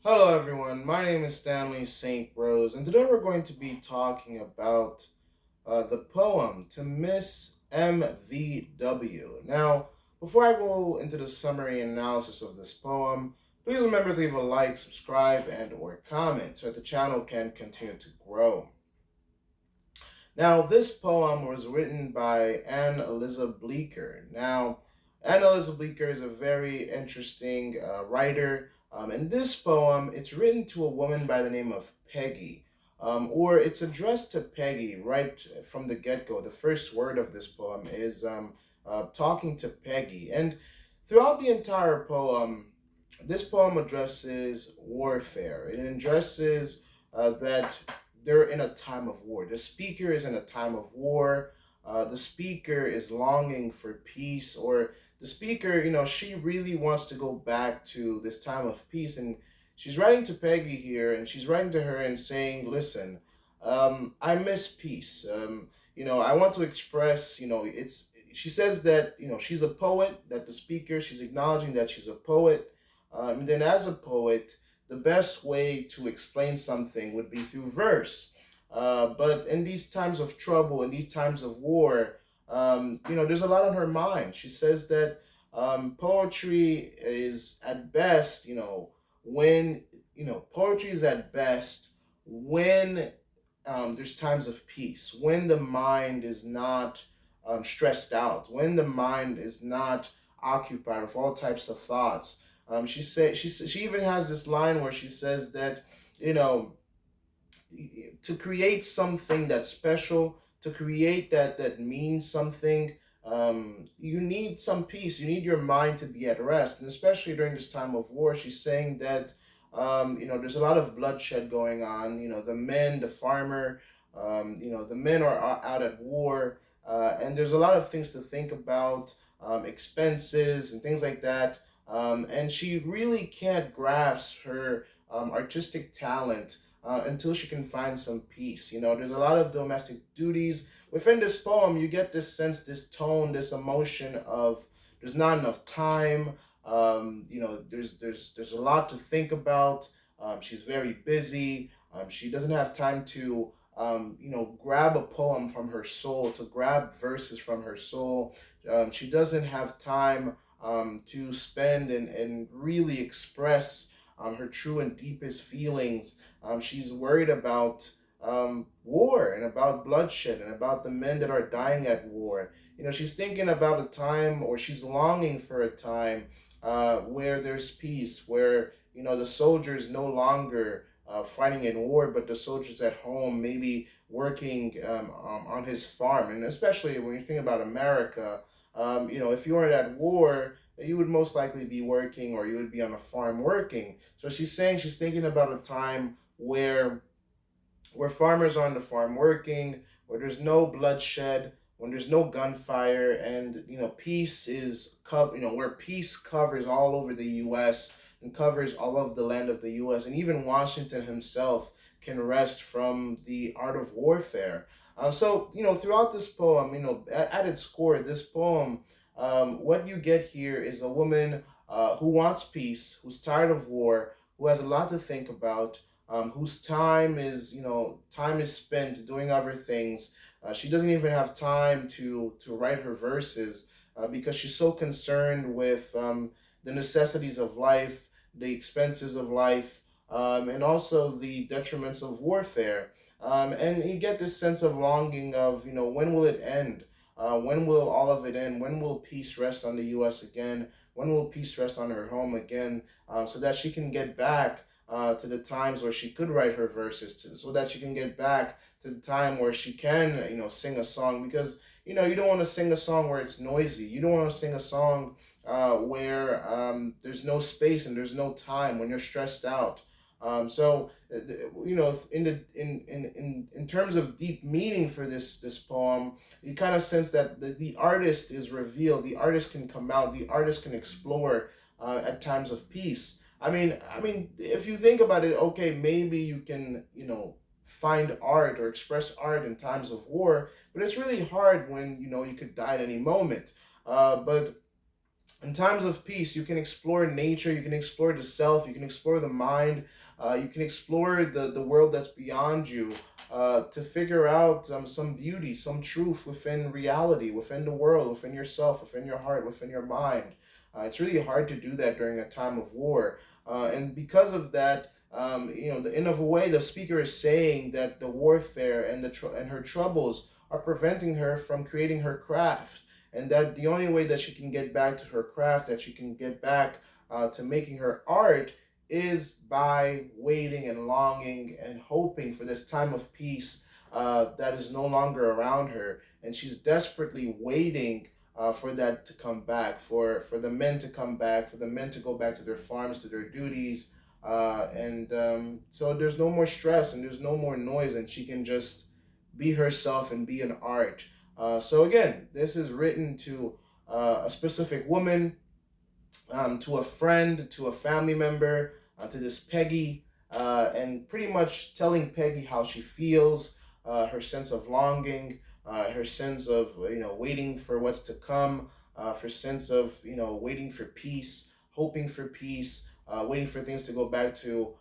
Hello, everyone. My name is Stanley St. Rose, and today we're going to be talking about the poem To Miss MVW. Now, before I go into the summary and analysis of this poem, please remember to leave a like, subscribe, and/or comment so that the channel can continue to grow. Now, this poem was written by Eliza Bleecker. Now, Eliza Bleecker is a very interesting writer. And this poem, it's written to a woman by the name of Peggy, or it's addressed to Peggy right from the get-go. The first word of this poem is talking to Peggy. And throughout the entire poem, this poem addresses warfare. It addresses that they're in a time of war. The speaker is in a time of war. The speaker is longing for peace, or the speaker, she really wants to go back to this time of peace. And she's writing to Peggy here, and she's writing to her and saying, listen, I miss peace. I want to express, she says that, she's a poet, that the speaker, she's acknowledging that she's a poet. And then as a poet, the best way to explain something would be through verse. But in these times of trouble, in these times of war, there's a lot on her mind. She says that poetry is at best, when, poetry is at best when there's times of peace, when the mind is not stressed out, when the mind is not occupied with all types of thoughts. She even has this line where she says that you know to create something that's special, to create that means something, you need some peace. You need your mind to be at rest, and especially during this time of war, she's saying that there's a lot of bloodshed going on. The men, the farmer, the men are out at war, and there's a lot of things to think about, expenses and things like that. And she really can't grasp her artistic talent until she can find some peace. There's a lot of domestic duties. Within this poem, you get this sense, this tone, this emotion of there's not enough time. There's a lot to think about. She's very busy. She doesn't have time to grab a poem from her soul, to grab verses from her soul. She doesn't have time to spend and really express her true and deepest feelings. She's worried about war and about bloodshed and about the men that are dying at war. She's thinking about a time, or she's longing for a time where there's peace, where the soldiers no longer fighting in war, but the soldiers at home, maybe working on his farm. And especially when you think about America, if you weren't at war, you would most likely be working, or you would be on a farm working. So she's saying she's thinking about a time where farmers are on the farm working, where there's no bloodshed, when there's no gunfire, and peace is where peace covers all over the U.S. and covers all of the land of the U.S. and even Washington himself can rest from the art of warfare. So throughout this poem, at its core, this poem, what you get here is a woman who wants peace, who's tired of war, who has a lot to think about, whose time is spent doing other things. She doesn't even have time to write her verses because she's so concerned with the necessities of life, the expenses of life, and also the detriments of warfare. And you get this sense of longing of, when will it end? When will all of it end? When will peace rest on the U.S. again? When will peace rest on her home again? So that she can get back to the times where she could write her verses, so that she can get back to the time where she can, sing a song. Because, you don't want to sing a song where it's noisy. You don't want to sing a song where there's no space and there's no time, when you're stressed out. In terms of deep meaning for this poem, you kind of sense that the artist is revealed. The artist can come out. The artist can explore at times of peace. I mean, if you think about it, okay, maybe you can, find art or express art in times of war, but it's really hard when you could die at any moment. But In times of peace, you can explore nature, you can explore the self, you can explore the mind, you can explore the world that's beyond you, to figure out some beauty, some truth within reality, within the world, within yourself, within your heart, within your mind. It's really hard to do that during a time of war. And because of that, in a way, the speaker is saying that the warfare and and her troubles are preventing her from creating her craft, and that the only way that she can get back to her craft, that she can get back to making her art, is by waiting and longing and hoping for this time of peace that is no longer around her. And she's desperately waiting for that to come back, for the men to come back, for the men to go back to their farms, to their duties. And so there's no more stress and there's no more noise, and she can just be herself and be an art. So again, this is written to a specific woman, to a friend, to a family member, to this Peggy, and pretty much telling Peggy how she feels, her sense of longing, her sense of waiting for what's to come, her sense of waiting for peace, hoping for peace, waiting for things to go back to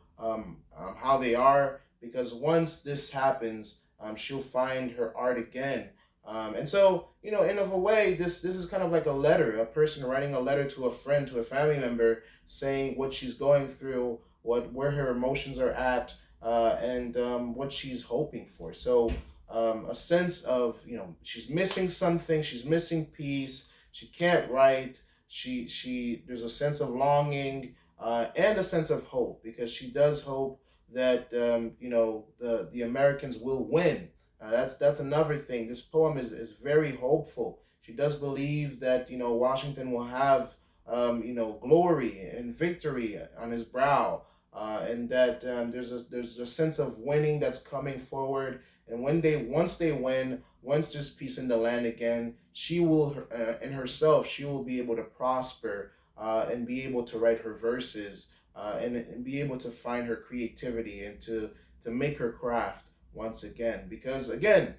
how they are. Because once this happens, she'll find her art again. And so, in of a way, this is kind of like a letter, a person writing a letter to a friend, to a family member, saying what she's going through, where her emotions are at, and what she's hoping for. So, a sense of she's missing something, she's missing peace, she can't write, she there's a sense of longing, and a sense of hope, because she does hope that the Americans will win. That's another thing. This poem is very hopeful. She does believe that Washington will have glory and victory on his brow, and that there's a sense of winning that's coming forward. And once they win, once there's peace in the land again, she will in herself, she will be able to prosper, and be able to write her verses, and be able to find her creativity and to make her craft once again. Because again,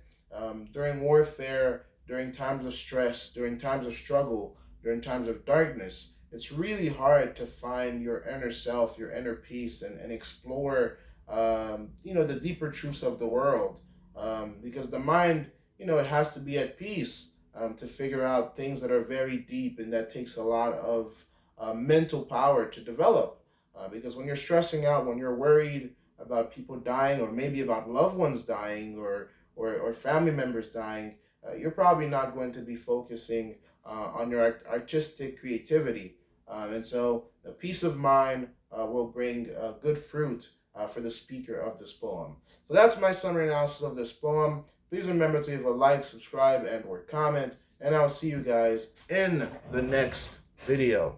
during warfare, during times of stress, during times of struggle, during times of darkness, it's really hard to find your inner self, your inner peace, and explore the deeper truths of the world, because the mind, it has to be at peace, to figure out things that are very deep, and that takes a lot of mental power to develop, because when you're stressing out, when you're worried about people dying, or maybe about loved ones dying, or family members dying, you're probably not going to be focusing on your artistic creativity. And so the peace of mind will bring good fruit for the speaker of this poem. So that's my summary analysis of this poem. Please remember to leave a like, subscribe, and or comment, and I'll see you guys in the next video.